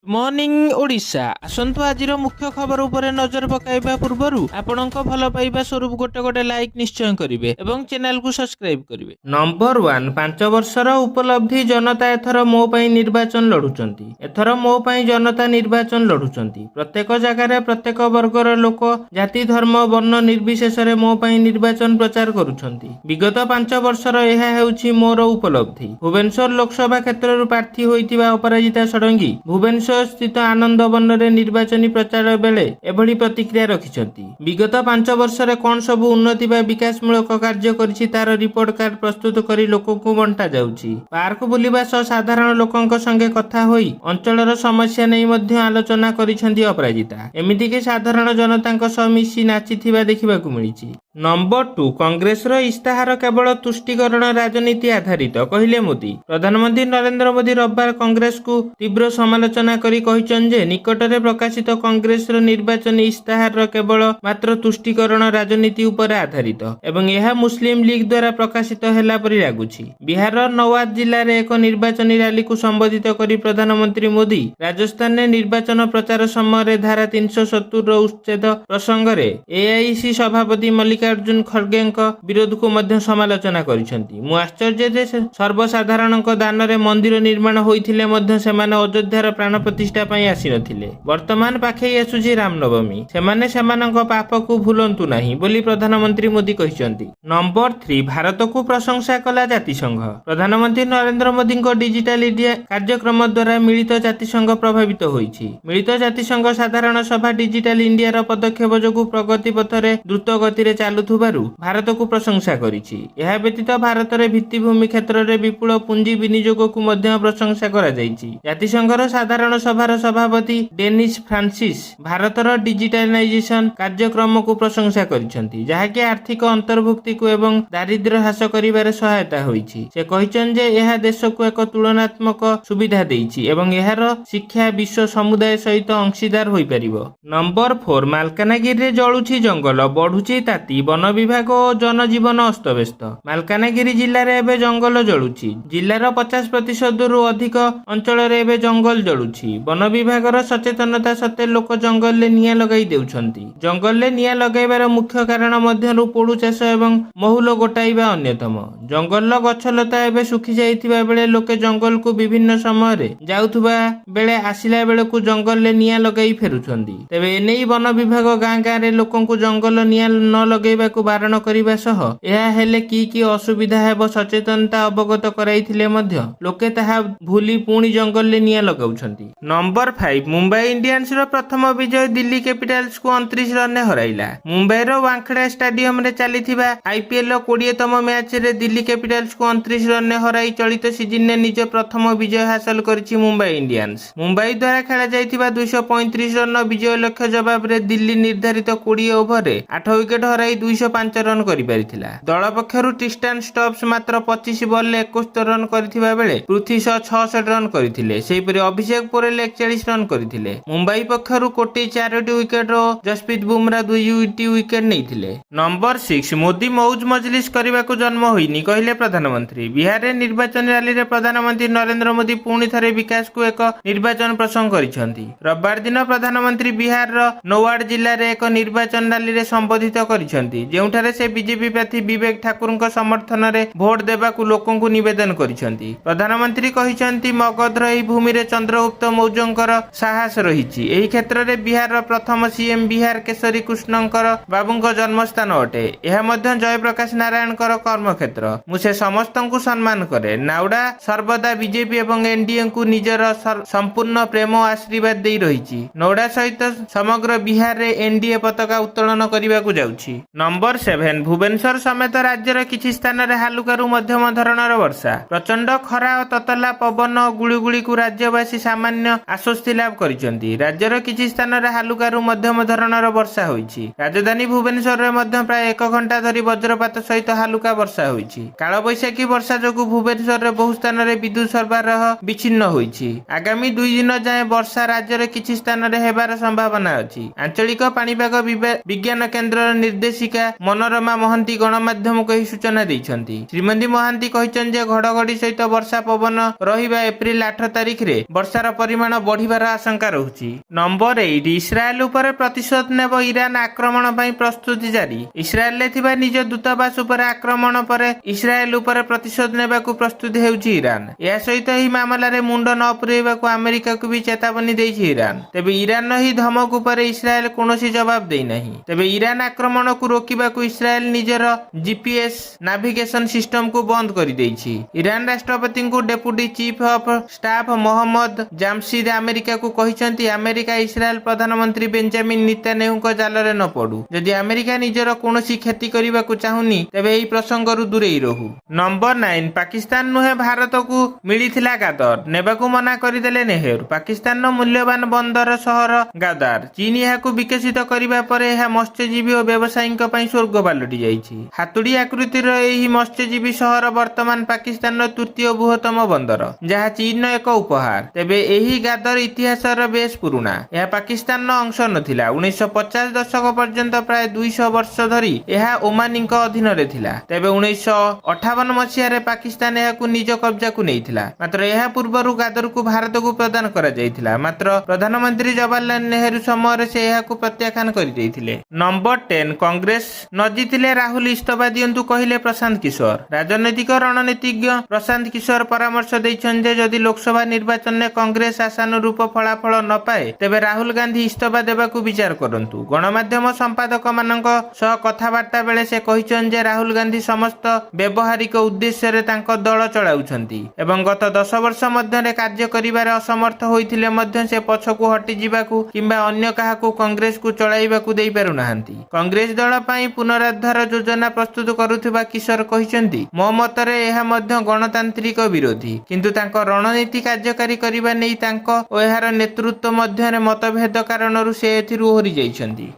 Morning Odisha आसंतु आजिर मुख्य खबर उपरे नजर पकाइबा पूर्वरु आपणक भल पाइबा स्वरूप गोटे गोटे लाइक निश्चय करिवे एवं चैनल को सब्सक्राइब करिवे। नंबर 1 5 वर्षर उपलब्धि जनता एथर मो पई निर्वाचन लढुचंती। एथर मो पई जनता निर्वाचन लढुचंती। प्रत्येक जगार प्रत्येक वर्गर लोक जाति धर्म वर्ण निर्विशेष रे मो पई निर्वाचन प्रचार करूछंती। विगत 5 वर्षर एहा हेउछि मोर उपलब्धि। भुवनेश्वर लोकसभा क्षेत्ररु प्रार्थी होइतिबा अपराजिता षडंगी भुवनेश्वर स्थित आनंद वन रे निर्वाचनी प्रचार बेले एभली प्रतिक्रिया रखिछंती। विगत 5 वर्ष रे कोन सब उन्नति बा विकासमूलक कार्य करिछि तार रिपोर्ट कार्ड प्रस्तुत करी लोकଙ୍କୁ बंटा जाउछि। पार्क बुलिबा सह साधारण लोकଙ୍କ संगे कथा होई अंचलर समस्या नै मध्य आलोचना करिछंती अपराजिता। एमिति के साधारण जनताଙ୍କ सह मिसी नाचिथिबा देखिबाकू मिलिछि। नंबर 2 कांग्रेस रो इस्ताहार केवल तुष्टिकरण राजनीति आधारित कहिले मोदी। प्रधानमंत्री नरेंद्र मोदी रविवार कांग्रेस को तीव्र समालोचना करी कहिछन जे निकटरे प्रकाशित कांग्रेस रो निर्वाचनी इस्ताहार केवल मात्र तुष्टिकरण राजनीति उपर आधारित एवं यह मुस्लिम लीग द्वारा प्रकाशित हेला परि लागुछि। बिहार नवादा जिल्ला रे एक निर्वाचनी रैली को संबोधित करी प्रधानमंत्री मोदी राजस्थान ने निर्वाचन प्रचार समय धारा 370 रो उच्छेद प्रसंग रे एआईसी सभापति मल्लिकार्जुन खड़गे विरोध को मध्य समालोचना करिसेंती। मु आश्चर्य जे सर्वसाधारणक दान रे मंदिर निर्माण होइथिले मध्य सेमाने अयोध्यार प्राण प्रतिष्ठा पई आसी नथिले। वर्तमान पाखे आसुछि रामनवमी सेमाने सेमानक पाप को भूलंतु नाही बोली प्रधानमंत्री मोदी कहिसेंती। नंबर 3 भारत को प्रशंसा कला जातिसंघ। प्रधानमंत्री नरेंद्र मोदी डिजिटल इंडिया कार्यक्रम द्वारा मिलित जातिसंघ प्रभावित होइछि। मिलित जातिसंघ साधारण सभा डिजिटल इंडिया रो पदक्षेप जोगु प्रगति पथरे द्रुत गति रे चालुथुबारु भारत को प्रशंसा करिछि। एहा व्यतीत भारत रे भित्तिभूमि क्षेत्र रे विपुल पुंजी विनियोग को मध्य प्रशंसा करा जाइछि। जातिसंघर साधारण सभार सभापति डेनिस फ्रांसिस भारतर डिजिटालाइजेशन कार्यक्रम को प्रशंसा करिसेंती जहाकि आर्थिक अंतर्भुक्ति को एवं दारिद्र्य ह्रास करिबारे सहायता होइछि। से कहिछन जे एहा देश को एक तुलनात्मक सुविधा देइछि एवं एहार शिक्षा विश्व समुदाय सहित अंशीदार होई परिबो। नंबर 4 मालकानगिरी रे जळुछि जंगल बढ़ुछि ताती वन विभाग और जनजीवन अस्तव्यस्त। मालकानगिरी जिल्ला रे एबे जंगल जळुछि। जिल्लार 50% रु अधिक अंचल रे एबे जंगल जळुछि। वन विभागर सचेतनता सत्ते लोक जंगल ले निया लगाई देउछंती। जंगल ले निया लगाइबार मुख्य कारण मध्यरु पोडु चाष एवं महुल गोटाइबा अन्यतम। जंगल गछलता एबे सुखी जाइथिबा बेले लोके जंगल को विभिन्न समय रे जाउथुबा बेले आसिला बेले को जंगल ले निया लगाई फेरुछंती। तबे एनेई वन विभाग गां गां रे लोकंकु जंगल निया न लगाइबा को बारण करिबा सह एहा हेले की असुविधा हेबो सचेतनता अवगत कराइथिले मध्य लोके ताहा भूली पुणी जंगल ले निया लगाउछंती। नंबर 5 मुंबई इंडियंस रो प्रथम विजय दिल्ली कैपिटल्स को 29 रन ने हराइला। मुंबई रो वांखेड़ा स्टेडियम रे चलीथिबा आईपीएल रो 20तम मैच रे दिल्ली कैपिटल्स को 29 रन ने हराई चलित सीजन ने निज प्रथम विजय हासिल करिछि मुंबई इंडियंस। मुंबई द्वारा खेला जाइथिबा 235 रन विजय लक्ष्य जवाब रे दिल्ली निर्धारित 20 ओवर रे 8 विकेट हराई 205 रन करि परिथिला। दल पक्षरु ट्रिस्टान स्टब्स मात्र 25 बॉल ले 71 रन करिथिबा बेले पृथ्वी शॉ 66 रन करिथिले। सेहि परि अभिषेक पोरेल 41 रन करिथिले। मुंबई पक्षरु कोटी 4टी विकेट रो जसप्रीत बुमरा 2टी विकेट नैथिले। नंबर 6 मोदी मौज मजलिस करबा को जन्म होइनी कहिले प्रधानमंत्री। बिहार रे निर्वाचन रैली रे प्रधानमंत्री नरेंद्र मोदी पुणी थरे विकास को एक निर्वाचन प्रसंग करिसंती। रविवार दिन प्रधानमंत्री बिहार रो नवादा जिल्ला रे एक निर्वाचन रैली रे संबोधित करिसंती जेउठारे से बीजेपी प्रार्थी विवेक ठाकुरଙ୍କ समर्थन रे भोट देबा को लोकंकु निवेदन करिसंती। प्रधानमंत्री कहिसंती मगधर एही भूमि रे चंद्रगुप्त मौर्यଙ୍କର साहस रहिछि। एही क्षेत्र रे बिहार रो प्रथम सीएम बिहार केसरी कृष्णଙ୍କର बाबूଙ୍କ जन्मस्थान अटे। एहा मध्य जयप्रकाश नारायणଙ୍କର कर्मक्षेत्र। मु से समस्तଙ୍କୁ सम्मान करे। नाउडा सर्वदा बीजेपी एवं एनडीए को निजर संपूर्ण प्रेम और आशीर्वाद दे रहिछि। नौडा सहित समग्र बिहार रे एनडीए पताका उत्तोलन करबा को जाउछि। नंबर 7 भुवनेश्वर समेत राज्यर किछि स्थान रे हालुकारू मध्यम धरणर वर्षा। प्रचंड खरा और ततला पवन और गुळीगुळी को राज्यवासी सामान्य आश्वस्ति लाभ करिसंती। राज्यर किछि स्थान रे हालुकारू मध्यम धरणर वर्षा होइछि। राजधानी भुवनेश्वर रे मध्य प्राय 1 घंटा धरी वज्रपात सहित हालुका वर्षा होइछि। कालबैशाखी वर्षा जोगु भुवनेश्वर रे बहु स्थान रे विद्युत सरबराह विच्छिन्न होइछि। आगामी 2 दिन जाए वर्षा राज्यर किछि स्थान रे हेबार संभावना अछि। आंचलिक पाणीपाग विज्ञान केन्द्र निर्देशिका मनोरमा महांती गणमाध्यम को सूचना दैछंती। श्रीमती महांती कहिछन जे घड़घड़ी सहित वर्षा पवन रहिबा एप्रिल 8 तारिख रे वर्षार परिमाण ପରିମାଣ ବଢିବାର ଆଶଙ୍କା ରହୁଛି। ନମ୍ବର 8 ଇସ୍ରାଏଲ ଉପରେ ପ୍ରତିଶୋଧ ନେବ ଇରାନ ଆକ୍ରମଣ ପାଇଁ ପ୍ରସ୍ତୁତି ଜାରି। ଇସ୍ରାଏଲରେ ଥିବା ନିଜ ଦୂତାବାସ ଉପରେ ଆକ୍ରମଣ ପରେ ଇସ୍ରାଏଲ ଉପରେ ପ୍ରତିଶୋଧ ନେବାକୁ ପ୍ରସ୍ତୁତ ହେଉଛି ଇରାନ। ଏହା ସହିତ ଏହି ମାମଲାରେ ମୁଣ୍ଡ ନ ପୁରେଇବାକୁ ଆମେରିକାକୁ ବି ଚେତାବନୀ ଦେଇଛି ଇରାନ। ତେବେ ଇରାନର ଏହି ଧମକ ଉପରେ ଇସ୍ରାଏଲ କୌଣସି ଜବାବ ଦେଇନାହିଁ। ତେବେ ଇରାନ ଆକ୍ରମଣକୁ ରୋକିବାକୁ ଇସ୍ରାଏଲ ନିଜର ଜିପିଏସ୍ ନାଭିଗେସନ ସିଷ୍ଟମକୁ ବନ୍ଦ କରିଦେଇଛି। ଇରାନ ରାଷ୍ଟ୍ରପତିଙ୍କୁ deputy chief of staff Mohammad Jamshid ଆମେରିକାକୁ କହିଛନ୍ତି ଆମେରିକା ଇସ୍ରାଏଲ ପ୍ରଧାନମନ୍ତ୍ରୀ ବେଞ୍ଜାମିନ ନେତାନ୍ୟାହୁଙ୍କ ଜାଲରେ ନ ପଡୁ। ଯଦି ଆମେରିକା ନିଜର କୌଣସି କ୍ଷତି କରିବାକୁ ଚାହୁଁନି ତେବେ ଏହି ପ୍ରସଙ୍ଗରୁ ଦୂରେଇ ରହୁ। ନମ୍ବର 9 ପାକିସ୍ତାନ ନୁହେଁ ଭାରତକୁ ମିଳିଥିଲା ଗାଦର, ନେବାକୁ ମନା କରିଦେଲେ ନେହେରୁ। ପାକିସ୍ତାନର ମୂଲ୍ୟବାନ ବନ୍ଦର ସହର ଗାଦାର ଚୀନ ଏହାକୁ ବିକଶିତ କରିବା ପରେ ଏହା ମତ୍ସ୍ୟଜୀବୀ ଓ ବ୍ୟବସାୟୀଙ୍କ ପାଇଁ ସ୍ୱର୍ଗ ପାଲଟି ଯାଇଛି। ହାତୁଡ଼ି ଆକୃତିର ଏହି ମତ୍ସ୍ୟଜୀବୀ ସହର ବର୍ତ୍ତମାନ ପାକିସ୍ତାନର ତୃତୀୟ ବୃହତ୍ତମ ବନ୍ଦର, ଯାହା ଚୀନର ଏକ ଉପହାର। ତେବେ ଏହି ଗାଦର ଇତିହାସର ବେଶ ପୁରୁଣା। ଏହା ପାକିସ୍ତାନର ଅଂଶ ନଥିଲା। 1950 ଦଶକ ପର୍ଯ୍ୟନ୍ତ ପ୍ରାୟ 200 ବର୍ଷ ଧରି ଏହା ଓମାନିଙ୍କ ଅଧୀନରେ ଥିଲା। ତେବେ 1958 ମସିହାରେ ପାକିସ୍ତାନ ଏହାକୁ ନିଜ କବ୍ଜାକୁ ନେଇଥିଲା। ମାତ୍ର ଏହା ପୂର୍ବରୁ ଗାଦରକୁ ଭାରତକୁ ପ୍ରଦାନ କରାଯାଇଥିଲା। ମାତ୍ର ପ୍ରଧାନମନ୍ତ୍ରୀ ଜବାହରଲାଲ ନେହେରୁ ସମୟରେ ସେ ଏହାକୁ ପ୍ରତ୍ୟାଖ୍ୟାନ କରିଦେଇଥିଲେ। ନମ୍ବର 10 କଂଗ୍ରେସ ନ ଜିତିଲେ ରାହୁଲ ଇସ୍ତଫା ଦିଅନ୍ତୁ କହିଲେ ପ୍ରଶାନ୍ତ କିଶୋର। ରାଜନୈତିକ ରଣନୀତିଜ୍ଞ ପ୍ରଶାନ୍ତ କିଶୋର ପରାମର୍ଶ ଦେଇଛନ୍ତି ଯେ ଯଦି ଲୋକସଭା ନିର୍ବାଚନରେ କଂଗ୍ରେସ ଆଶାନୁରୂପ ଫଳାଫଳ ନ ପାଏ ତେବେ ରାହୁଲ ଗାନ୍ଧୀ ଇସ୍ତଫା ଦେବାକୁ ବିଚାର କରନ୍ତୁ। ଗଣମାଧ୍ୟମ ସମ୍ପାଦକମାନଙ୍କ ସହ କଥାବାର୍ତ୍ତା ବେଳେ ସେ କହିଛନ୍ତି ଯେ ରାହୁଲ ଗାନ୍ଧୀ ସମସ୍ତ ବ୍ୟବହାରିକ ଉଦ୍ଦେଶ୍ୟରେ ତାଙ୍କ ଦଳ ଚଳାଉଛନ୍ତି ଏବଂ ଗତ 10 ବର୍ଷ ମଧ୍ୟରେ କାର୍ଯ୍ୟ କରିବାରେ ଅସମର୍ଥ ହୋଇଥିଲେ ମଧ୍ୟ ସେ ପଛକୁ ହଟିଯିବାକୁ କିମ୍ବା ଅନ୍ୟ କାହାକୁ କଂଗ୍ରେସକୁ ଚଳାଇବାକୁ ଦେଇପାରୁନାହାନ୍ତି। କଂଗ୍ରେସ ଦଳ ପାଇଁ ପୁନରୁଦ୍ଧାର ଯୋଜନା ପ୍ରସ୍ତୁତ କରୁଥିବା କିଶୋର କହିଛନ୍ତି ମୋ ମତରେ ଏହା ମଧ୍ୟ ଗଣତାନ୍ତ୍ରିକ ବିରୋଧୀ, କିନ୍ତୁ ତାଙ୍କ ରଣନୀତି କାର୍ଯ୍ୟକାରୀ କରିବା ନେଇ ତାଙ୍କ ଓ ଏହାର ନେତୃତ୍ୱ ମଧ୍ୟରେ ମତଭେଦ କାରଣରୁ ସେ ଏଥିରୁ ଓହରି ଯାଇଛନ୍ତି।